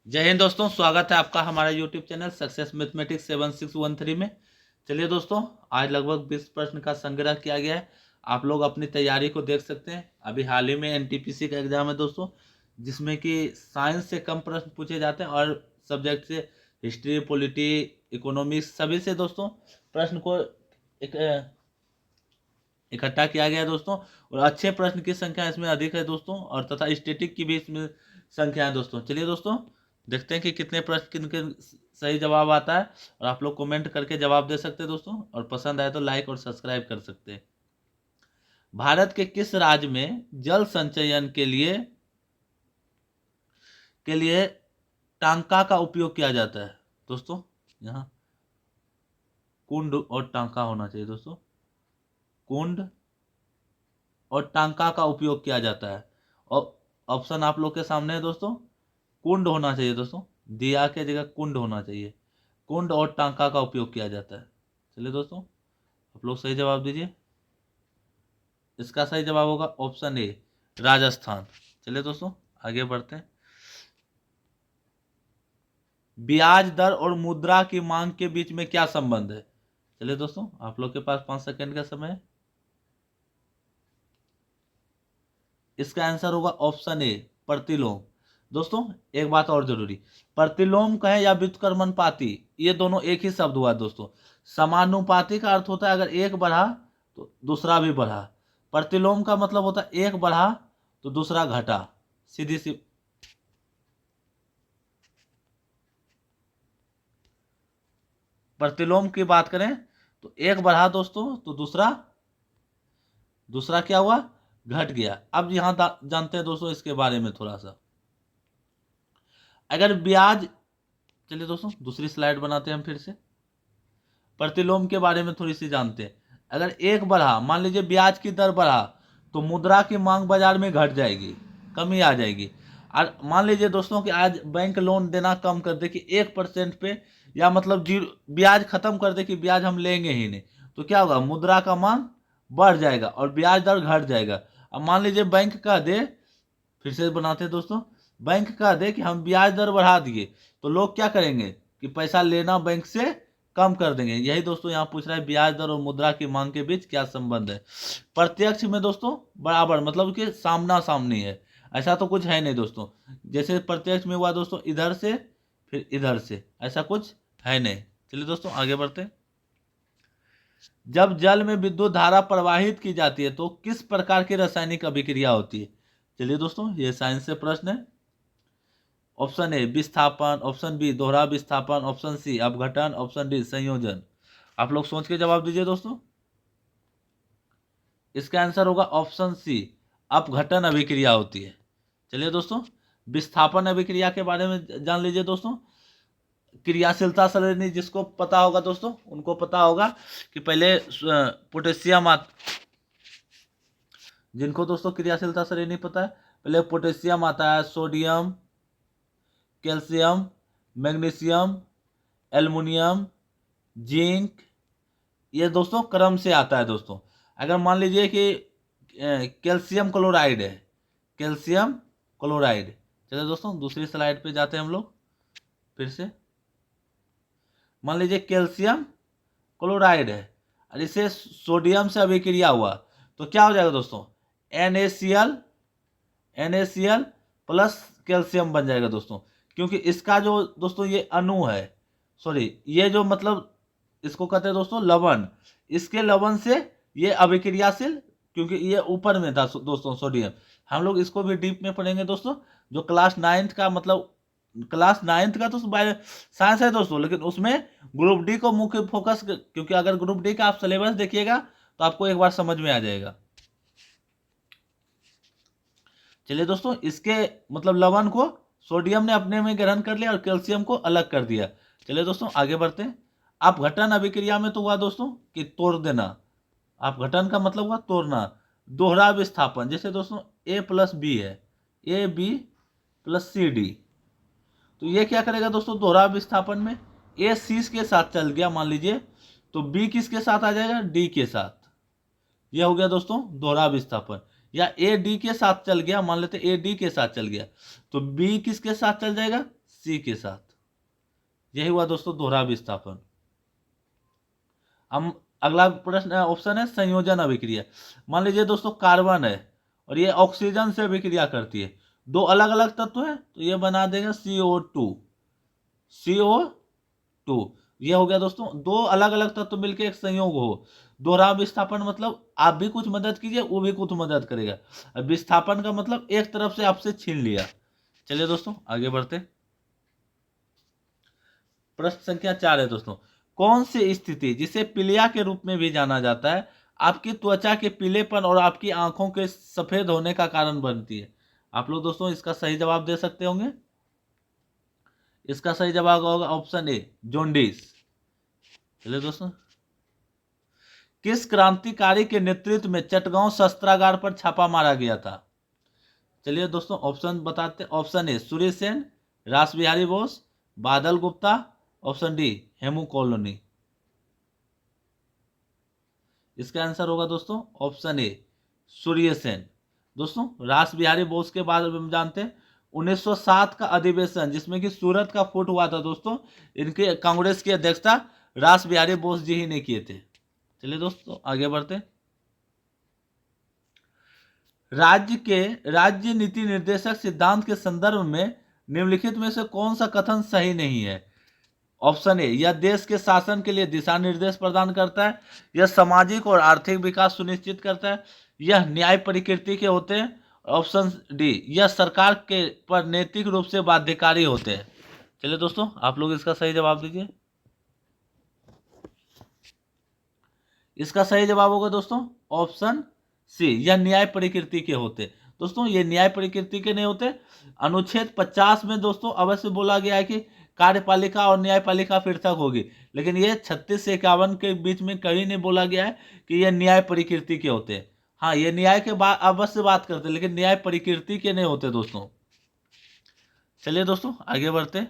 जय हिंद दोस्तों, स्वागत है आपका हमारे यूट्यूब चैनल सक्सेस मैथमेटिक्स 7613 में। चलिए दोस्तों, आज लगभग 20 प्रश्न का संग्रह किया गया है। आप लोग अपनी तैयारी को देख सकते हैं। अभी हाल ही में एनटीपीसी का एग्जाम है दोस्तों, जिसमें कि साइंस से कम प्रश्न पूछे जाते हैं और सब्जेक्ट से हिस्ट्री, पॉलिटी, इकोनॉमिक्स सभी से दोस्तों प्रश्न को एक इकट्ठा किया गया है दोस्तों। और अच्छे प्रश्न की संख्या इसमें अधिक है दोस्तों, और तथा स्टैटिक की भी इसमें संख्या है दोस्तों। चलिए दोस्तों, देखते हैं कि कितने प्रश्न किनके सही जवाब आता है, और आप लोग कमेंट करके जवाब दे सकते हैं दोस्तों। और पसंद आए तो लाइक और सब्सक्राइब कर सकते हैं। भारत के किस राज्य में जल संचयन के लिए टांका का उपयोग किया जाता है दोस्तों? यहाँ कुंड और टांका होना चाहिए दोस्तों। कुंड और टांका का उपयोग किया जाता है। और ऑप्शन आप लोग के सामने है दोस्तों। कुंड होना चाहिए दोस्तों, दिया के जगह कुंड होना चाहिए। कुंड और टांका का उपयोग किया जाता है। चलिए दोस्तों, आप लोग सही जवाब दीजिए। इसका सही जवाब होगा ऑप्शन ए, राजस्थान। चलिए दोस्तों, आगे बढ़ते हैं। ब्याज दर और मुद्रा की मांग के बीच में क्या संबंध है? चलिए दोस्तों, आप लोग के पास 5 सेकंड का समय है। इसका आंसर होगा ऑप्शन ए, प्रतिलोम। दोस्तों, एक बात और जरूरी, प्रतिलोम कहे या व्युत्क्रमणपाती, ये दोनों एक ही शब्द हुआ दोस्तों। समानुपाती का अर्थ होता है अगर एक बढ़ा तो दूसरा भी बढ़ा। प्रतिलोम का मतलब होता है एक बढ़ा तो दूसरा घटा। सीधी सी प्रतिलोम की बात करें तो एक बढ़ा दोस्तों तो दूसरा दूसरा क्या हुआ? घट गया। अब यहां जानते हैं दोस्तों इसके बारे में थोड़ा सा। अगर ब्याज, चलिए दोस्तों दूसरी स्लाइड बनाते हैं हम फिर से। प्रतिलोम के बारे में थोड़ी सी जानते हैं। अगर एक बढ़ा, मान लीजिए ब्याज की दर बढ़ा, तो मुद्रा की मांग बाजार में घट जाएगी, कमी आ जाएगी। और मान लीजिए दोस्तों कि आज बैंक लोन देना कम कर दे कि 1% पे, या मतलब जीरो ब्याज खत्म कर दे कि ब्याज हम लेंगे ही नहीं, तो क्या होगा? मुद्रा का मांग बढ़ जाएगा और ब्याज दर घट जाएगा। अब मान लीजिए बैंक कह दे, फिर से बनाते हैं दोस्तों, बैंक कह दे कि हम ब्याज दर बढ़ा दिए, तो लोग क्या करेंगे कि पैसा लेना बैंक से कम कर देंगे। यही दोस्तों यहाँ पूछ रहा है, ब्याज दर और मुद्रा की मांग के बीच क्या संबंध है? प्रत्यक्ष में दोस्तों बराबर, मतलब कि सामना सामनी है, ऐसा तो कुछ है नहीं दोस्तों। जैसे प्रत्यक्ष में हुआ दोस्तों इधर से फिर इधर से, ऐसा कुछ है नहीं। चलिए दोस्तों, आगे बढ़ते हैं। जब जल में विद्युत धारा प्रवाहित की जाती है तो किस प्रकार की रासायनिक अभिक्रिया होती है? चलिए दोस्तों, ये साइंस से प्रश्न है। ऑप्शन ए विस्थापन, ऑप्शन बी दोहरा विस्थापन, ऑप्शन सी अपघटन, ऑप्शन डी संयोजन। आप लोग सोच के जवाब दीजिए दोस्तों। इसका आंसर होगा ऑप्शन सी, अपघटन अभिक्रिया होती है। चलिए दोस्तों, विस्थापन अभिक्रिया के बारे में जान लीजिए दोस्तों। क्रियाशीलता श्रेणी जिसको पता होगा दोस्तों, उनको पता होगा कि पहले पोटेशियम, जिनको दोस्तों क्रियाशीलता श्रेणी पता है, पहले पोटेशियम आता है, sodium, calcium, magnesium, aluminium, zinc, ये दोस्तों क्रम से आता है दोस्तों। अगर मान लीजिए कि कैल्शियम क्लोराइड है, कैल्शियम क्लोराइड। चलिए दोस्तों, दूसरी स्लाइड पे जाते हैं हम लोग फिर से। मान लीजिए कैल्शियम क्लोराइड है और इसे सोडियम से अभिक्रिया हुआ, तो क्या हो जाएगा दोस्तों? NaCl, NaCl प्लस कैल्शियम बन जाएगा दोस्तों। क्योंकि इसका जो दोस्तों ये अणु है, सॉरी ये जो मतलब इसको कहते हैं दोस्तों लवण, इसके लवण से ये अभिक्रियाशील, क्योंकि ये ऊपर में था दोस्तों सोडियम। हम लोग इसको भी डीप में पढ़ेंगे दोस्तों, जो क्लास 9th का, मतलब क्लास 9th का तो साइंस है दोस्तों, लेकिन उसमें ग्रुप डी को मुख्य फोकस, क्योंकि अगर ग्रुप डी का आप सिलेबस देखिएगा तो आपको एक बार समझ में आ जाएगा। चलिए दोस्तों, इसके मतलब लवण को सोडियम ने अपने में ग्रहण कर लिया और कैल्शियम को अलग कर दिया। चलिए दोस्तों, आगे बढ़ते हैं। अपघटन अभिक्रिया में तो हुआ दोस्तों कि तोड़ देना। अपघटन का मतलब हुआ तोड़ना। दोहरा विस्थापन, जैसे दोस्तों A+B है, AB+CD, तो ये क्या करेगा दोस्तों? दोहरा विस्थापन में A C के साथ चल गया मान लीजिए, तो B किसके साथ आ जाएगा? D के साथ। यह हो गया दोस्तों दोहरा विस्थापन। या A D के साथ चल गया, मान लेते A D के साथ चल गया, तो B किसके साथ चल जाएगा? सी के साथ। यही हुआ दोस्तों दोहरा विस्थापन। हम अगला प्रश्न ऑप्शन है संयोजन अभिक्रिया। मान लीजिए दोस्तों कार्बन है और ये ऑक्सीजन से अभिक्रिया करती है, दो अलग अलग तत्व है तो ये बना देगा CO2। CO2 ये हो गया दोस्तों, दो अलग अलग तत्व मिलकर एक संयोग हो। दोहरा विस्थापन मतलब आप भी कुछ मदद कीजिए, वो भी कुछ मदद करेगा। अब विस्थापन का मतलब एक तरफ से आपसे छीन लिया। चलिए दोस्तों आगे बढ़ते। प्रश्न संख्या 4 है दोस्तों, कौन सी स्थिति जिसे पीलिया के रूप में भी जाना जाता है आपकी त्वचा के पीलेपन और आपकी आंखों के सफेद होने का कारण बनती है? आप लोग दोस्तों इसका सही जवाब दे सकते होंगे। इसका सही जवाब होगा ऑप्शन ए जॉन्डिस। चलिए दोस्तों, किस क्रांतिकारी के नेतृत्व में चटगांव शस्त्रागार पर छापा मारा गया था? चलिए दोस्तों ऑप्शन बताते। ऑप्शन ए सूर्य सेन, रास बिहारी बोस, बादल Gupta, option D Hemu colony. इसका आंसर होगा दोस्तों ऑप्शन ए सूर्य सेन। दोस्तों रास बिहारी बोस के बारे में हम जानते हैं 1907 का अधिवेशन जिसमें कि सूरत का फुट हुआ था दोस्तों, इनके कांग्रेस की अध्यक्षता रास बिहारी बोस जी ही ने किए थे। चलिए दोस्तों आगे बढ़ते। राज्य नीति निर्देशक सिद्धांत के संदर्भ में निम्नलिखित में से कौन सा कथन सही नहीं है? ऑप्शन ए यह देश के शासन के लिए दिशा निर्देश प्रदान करता है, यह सामाजिक और आर्थिक विकास सुनिश्चित करता है, यह न्याय प्रकृति के होते हैं, ऑप्शन डी यह सरकार के पर नैतिक रूप से बाध्यकारी होते हैं। चलिए दोस्तों आप लोग इसका सही जवाब दीजिए। इसका सही जवाब होगा दोस्तों ऑप्शन सी यह न्याय प्रकृति के होते। दोस्तों ये न्याय प्रकृति के नहीं होते। अनुच्छेद 50 में दोस्तों अवश्य बोला गया है कि कार्यपालिका और न्यायपालिका पृथक होगी, लेकिन ये 36 से 51 के बीच में कहीं नहीं बोला गया है कि यह न्याय प्रकृति के होते हैं। हाँ ये न्याय के अवश्य बात करते हैं, लेकिन न्याय प्रकृति के नहीं होते दोस्तों। चलिए दोस्तों आगे बढ़ते।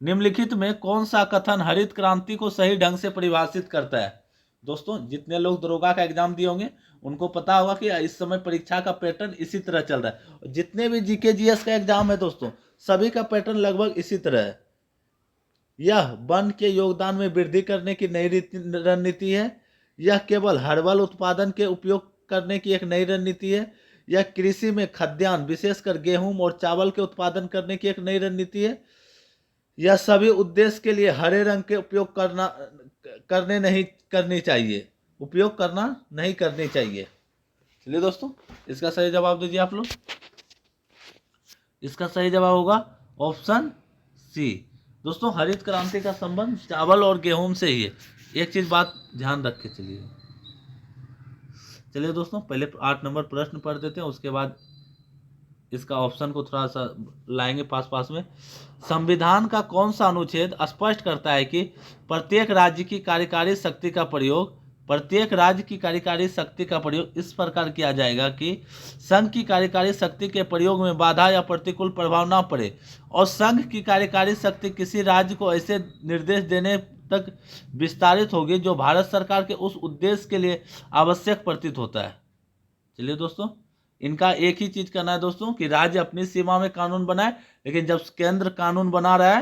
निम्नलिखित में कौन सा कथन हरित क्रांति को सही ढंग से परिभाषित करता है? दोस्तों जितने लोग दरोगा का एग्जाम दिए होंगे उनको पता होगा कि इस समय परीक्षा का पैटर्न इसी तरह चल रहा है। जितने भी जीके जीएस का एग्जाम है दोस्तों सभी का पैटर्न लगभग इसी तरह है। यह वन के योगदान में वृद्धि करने की नई रणनीति है, यह केवल हर्बल उत्पादन के उपयोग करने की एक नई रणनीति है, यह कृषि में खाद्यान्न विशेषकर गेहूं और चावल के उत्पादन करने की एक नई रणनीति है, यह सभी उद्देश्य के लिए हरे रंग के उपयोग करना नहीं करनी चाहिए। चलिए दोस्तों इसका सही जवाब दीजिए आप लोग। इसका सही जवाब होगा ऑप्शन सी। दोस्तों हरित क्रांति का संबंध चावल और गेहूं से ही है। एक चीज बात ध्यान रख के चलिए। चलिए दोस्तों पहले 8 नंबर प्रश्न पढ़ देते हैं, उसके बाद इसका ऑप्शन को थोड़ा सा लाएंगे पास में। संविधान का कौन सा अनुच्छेद स्पष्ट करता है कि प्रत्येक राज्य की कार्यकारी शक्ति का प्रयोग इस प्रकार किया जाएगा कि संघ की कार्यकारी शक्ति के प्रयोग में बाधा या प्रतिकूल प्रभाव न पड़े और संघ की कार्यकारी शक्ति किसी राज्य को ऐसे निर्देश देने तक विस्तारित होगी जो भारत सरकार के उस उद्देश्य के लिए आवश्यक प्रतीत होता है। चलिए दोस्तों इनका एक ही चीज करना है दोस्तों कि राज्य अपनी सीमा में कानून बनाए, लेकिन जब केंद्र कानून बना रहा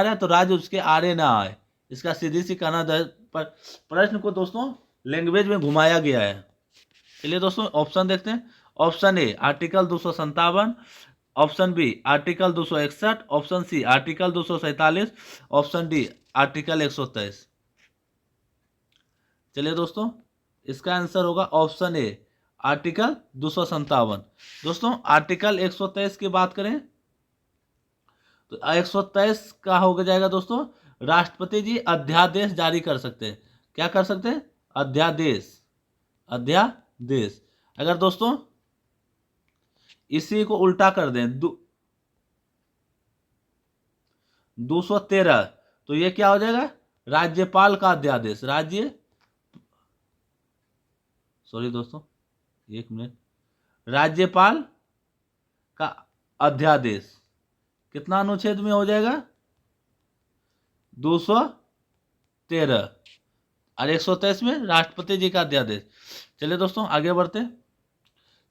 है तो राज्य उसके आड़े ना आए। इसका सीधी सी कहना पर प्रश्न को दोस्तों लैंग्वेज में घुमाया गया है। चलिए दोस्तों ऑप्शन देखते हैं। Option A article 257, option B article 261, option C article 247, option D article 123। चलिए दोस्तों इसका आंसर होगा ऑप्शन ए आर्टिकल 257। दोस्तों आर्टिकल 123 की बात करें तो 123 का हो जाएगा दोस्तों राष्ट्रपति जी अध्यादेश जारी कर सकते हैं। क्या कर सकते हैं? अध्यादेश। अगर दोस्तों इसी को उल्टा कर दें 213 तो ये क्या हो जाएगा? राज्यपाल का अध्यादेश। राज्यपाल का अध्यादेश कितना अनुच्छेद में हो जाएगा? 213 और 123 में राष्ट्रपति जी का अध्यादेश। चलिए दोस्तों आगे बढ़ते।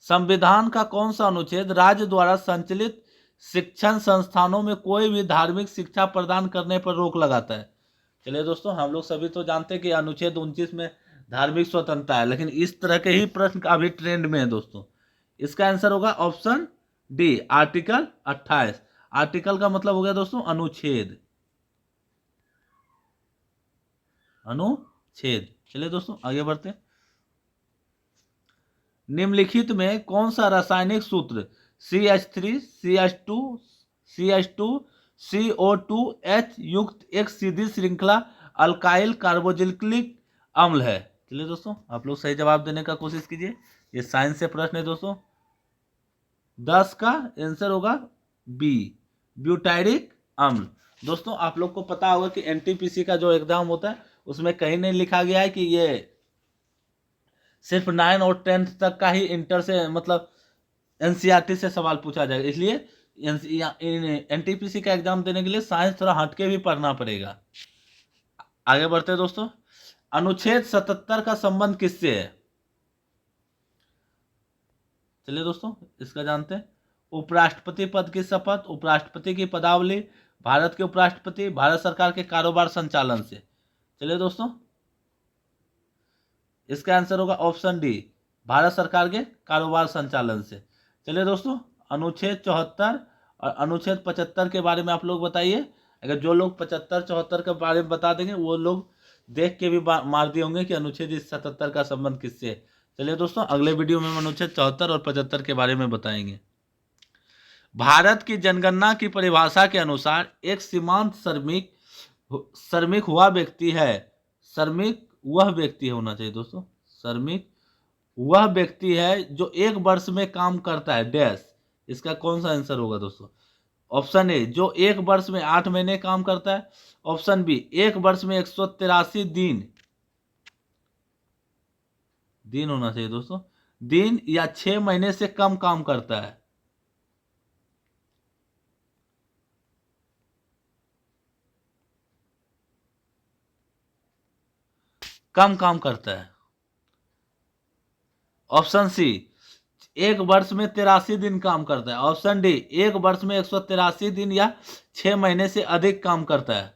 संविधान का कौन सा अनुच्छेद राज्य द्वारा संचालित शिक्षण संस्थानों में कोई भी धार्मिक शिक्षा प्रदान करने पर रोक लगाता है? चलिए दोस्तों, हम लोग सभी तो जानते हैं कि अनुच्छेद 29 में धार्मिक स्वतंत्रता है, लेकिन इस तरह के ही प्रश्न अभी ट्रेंड में है दोस्तों। इसका आंसर होगा ऑप्शन डी, आर्टिकल 28। आर्टिकल का मतलब हो गया दोस्तों अनुच्छेद, अनुच्छेद। चलिए दोस्तों आगे बढ़ते हैं। निम्नलिखित में कौन सा रासायनिक सूत्र CH3 CH2 CH2 CO2H युक्त एक सीधी श्रृंखला अल्काइल कार्बोक्सिलिक अम्ल है? चलिए दोस्तों, आप लोग सही जवाब देने का कोशिश कीजिए। ये साइंस से प्रश्न है दोस्तों। 10 का आंसर होगा बी, ब्यूटाइरिक अम्ल। दोस्तों आप लोग को पता होगा कि NTPC का जो एग्जाम होता है उसमें कहीं नहीं लिखा गया है कि ये सिर्फ 9 और 10th तक का ही इंटर से मतलब NCERT से सवाल पूछा जाएगा, इसलिए NTPC का एग्जाम देने के लिए साइंस थोड़ा हटके भी पढ़ना पड़ेगा। आगे बढ़ते हैं दोस्तों। अनुच्छेद 77 का संबंध किससे है? चलिए दोस्तों इसका जानते हैं। उपराष्ट्रपति पद की शपथ, उपराष्ट्रपति की पदावली, भारत के उपराष्ट्रपति, भारत सरकार के कारोबार संचालन से। चलिए दोस्तों इसका आंसर होगा ऑप्शन डी, भारत सरकार के कारोबार संचालन से। चलिए दोस्तों अनुच्छेद 74 और अनुच्छेद 75 के बारे में आप लोग बताइए। अगर जो लोग 75 74 के बारे में बता देंगे वो लोग देख के भी मार दिए होंगे कि अनुच्छेद 77 का संबंध किससे है। चलिए दोस्तों अगले वीडियो में हम अनुच्छेद 74 और 75 के बारे में बताएंगे। भारत की जनगणना की परिभाषा के अनुसार एक सीमांत श्रमिक हुआ व्यक्ति है। श्रमिक वह व्यक्ति होना चाहिए दोस्तों। श्रमिक वह व्यक्ति है जो एक वर्ष में काम करता है डैश। इसका कौन सा आंसर होगा दोस्तों? ऑप्शन ए, जो एक वर्ष में 8 महीने काम करता है। ऑप्शन बी, एक वर्ष में 183 दिन होना चाहिए दोस्तों, दिन या 6 महीने से कम काम करता है। कम काम करता है। ऑप्शन सी, एक वर्ष में 83 दिन काम करता है। ऑप्शन डी, एक वर्ष में 183 दिन या 6 महीने से अधिक काम करता है।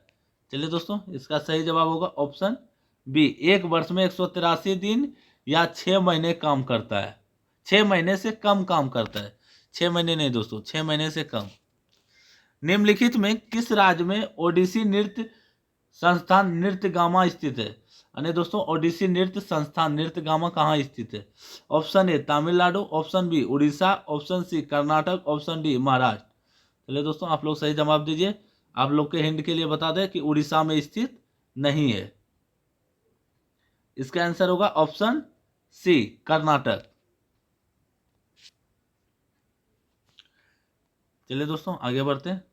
चलिए दोस्तों इसका सही जवाब होगा ऑप्शन बी, एक वर्ष में 183 दिन या 6 महीने काम करता है। 6 महीने से कम काम करता है, 6 महीने नहीं दोस्तों, 6 महीने से कम। निम्नलिखित में किस राज्य में ओडिसी नृत्य संस्थान नृत्यगामा स्थित है? यानी दोस्तों ओडिसी नृत्य संस्थान नृत्यगामा कहाँ स्थित है? Option A Tamil Nadu, option B Orissa, option C Karnataka, option D Maharashtra. चलिए दोस्तों आप लोग सही जवाब दीजिए। आप लोग के हिंट के लिए बता दें कि उड़ीसा में स्थित नहीं है। इसका आंसर होगा ऑप्शन सी कर्नाटक। चलिए दोस्तों आगे बढ़ते हैं।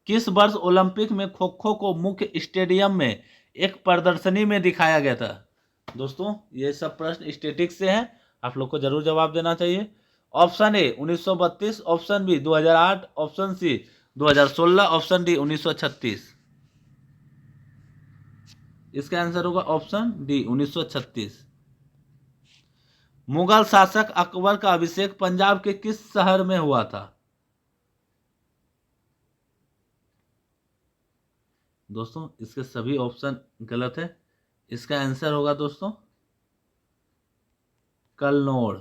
किस वर्ष ओलंपिक में खो खो को मुख्य स्टेडियम में एक प्रदर्शनी में दिखाया गया था? दोस्तों ये सब प्रश्न स्टैटिक्स से हैं, आप लोग को जरूर जवाब देना चाहिए। Option A 1932, option B 2008, option C 2016, option D 1936। इसका आंसर होगा ऑप्शन डी 1936। मुगल शासक अकबर का अभिषेक पंजाब के किस शहर में हुआ था? दोस्तों इसके सभी ऑप्शन गलत है। इसका आंसर होगा दोस्तों कलनौर।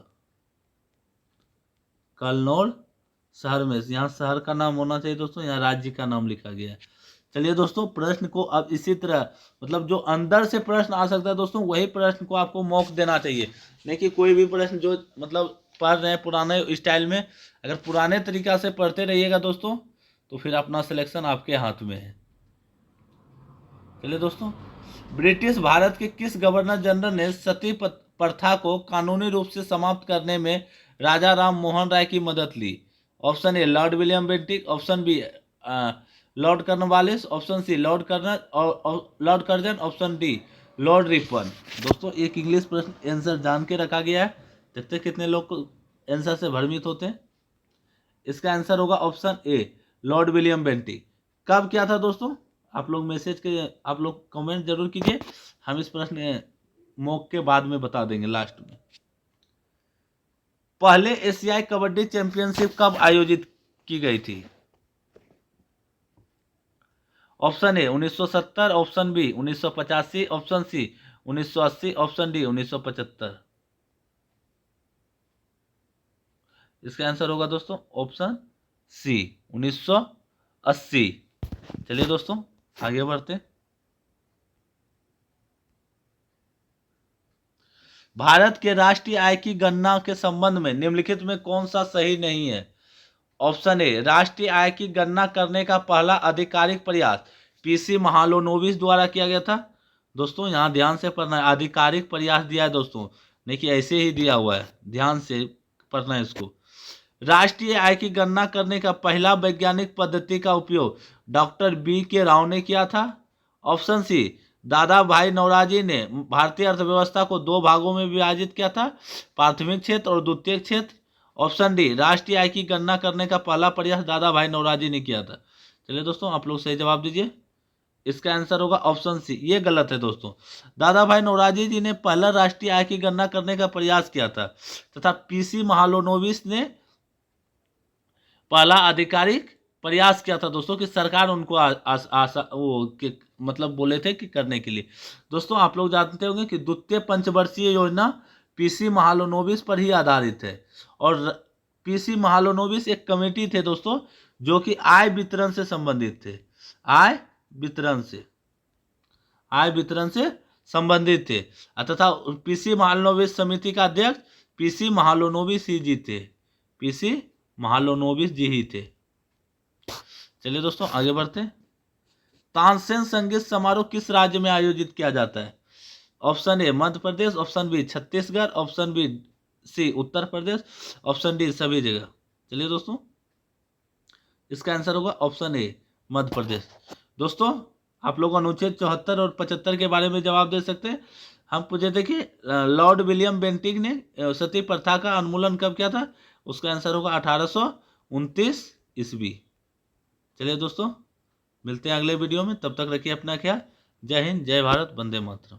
कलनौर शहर में, यहाँ शहर का नाम होना चाहिए दोस्तों, यहाँ राज्य का नाम लिखा गया है। चलिए दोस्तों प्रश्न को अब इसी तरह मतलब जो अंदर से प्रश्न आ सकता है दोस्तों वही प्रश्न को आपको मौका देना चाहिए, नहीं कि कोई भी प्रश्न जो मतलब पढ़ रहे हैं पुराने स्टाइल में। अगर पुराने तरीका से पढ़ते रहिएगा दोस्तों तो फिर अपना सिलेक्शन आपके हाथ में है। चलिए दोस्तों, ब्रिटिश भारत के किस गवर्नर जनरल ने सती प्रथा को कानूनी रूप से समाप्त करने में राजा राम मोहन राय की मदद ली? Option A lord William Bentinck, option B lord Cornwallis, option C lord Curzon, option D lord Ripon. दोस्तों एक इंग्लिश प्रश्न आंसर जान के रखा गया है, देखते कितने लोग आंसर से भ्रमित होते हैं। इसका आंसर होगा option A lord William Bentinck. कब किया था दोस्तों? आप लोग मैसेज के, आप लोग कमेंट जरूर कीजिए, हम इस प्रश्न मॉक के बाद में बता देंगे लास्ट में। पहले एशियाई कबड्डी चैंपियनशिप कब आयोजित की गई थी? Option A 1970, option B 1985, option C 1980, option D 1975। इसका आंसर होगा दोस्तों ऑप्शन सी 1980। चलिए दोस्तों आगे बढ़ते हैं। भारत के राष्ट्रीय आय की गणना के संबंध में निम्नलिखित में कौन सा सही नहीं है? ऑप्शन ए राष्ट्रीय आय की गणना करने का पहला आधिकारिक प्रयास पीसी महालोनोबिस द्वारा किया गया था। दोस्तों यहां ध्यान से पढ़ना है, आधिकारिक प्रयास दिया है दोस्तों, नहीं कि ऐसे ही दिया हुआ है, ध्यान से पढ़ना है इसको। राष्ट्रीय आय की गणना करने का पहला वैज्ञानिक पद्धति का उपयोग डॉक्टर बी के राव ने किया था। ऑप्शन सी दादा भाई नौरोजी ने भारतीय अर्थव्यवस्था को दो भागों में विभाजित किया था, प्राथमिक क्षेत्र और द्वितीयक क्षेत्र। ऑप्शन डी राष्ट्रीय आय की गणना करने का पहला प्रयास दादा भाई नौरोजी ने किया था। चलिए दोस्तों आप लोग सही जवाब दीजिए। इसका आंसर होगा ऑप्शन सी, ये गलत है दोस्तों। दादा भाई नौरोजी जी ने पहला राष्ट्रीय आय की गणना करने का प्रयास किया था तथा पीसी महालोनोबिस ने पहला आधिकारिक प्रयास किया था दोस्तों, कि सरकार उनको मतलब बोले थे कि करने के लिए। दोस्तों आप लोग जानते होंगे कि द्वितीय पंचवर्षीय योजना पीसी महालोनोबिस पर ही आधारित है, और पीसी महालोनोबिस एक कमेटी थे दोस्तों जो कि आय वितरण से संबंधित थे, आय वितरण से संबंधित थे, तथा पीसी महालोनोबिस समिति का अध्यक्ष पीसी महालोनोबिस ही जी थे, पीसी महालोनोबिस जी ही थे। चलिए दोस्तों आगे बढ़ते हैं। तानसेन संगीत समारोह किस राज्य में आयोजित किया जाता है? Option A Madhya Pradesh, option B Chhattisgarh, option B C Uttar Pradesh, option D सभी जगह। चलिए दोस्तों इसका आंसर होगा ऑप्शन ए मध्य प्रदेश। दोस्तों आप लोग अनुच्छेद 74 और 75 के बारे में जवाब दे सकते हैं। हम पूछे थे कि लॉर्ड विलियम बेंटिंक ने सती प्रथा का उन्मूलन कब किया था? उसका आंसर होगा 1829 ईस्वी। चलिए दोस्तों मिलते हैं अगले वीडियो में, तब तक रखिए अपना ख्याल। जय हिंद, जय भारत, वंदे मातरम।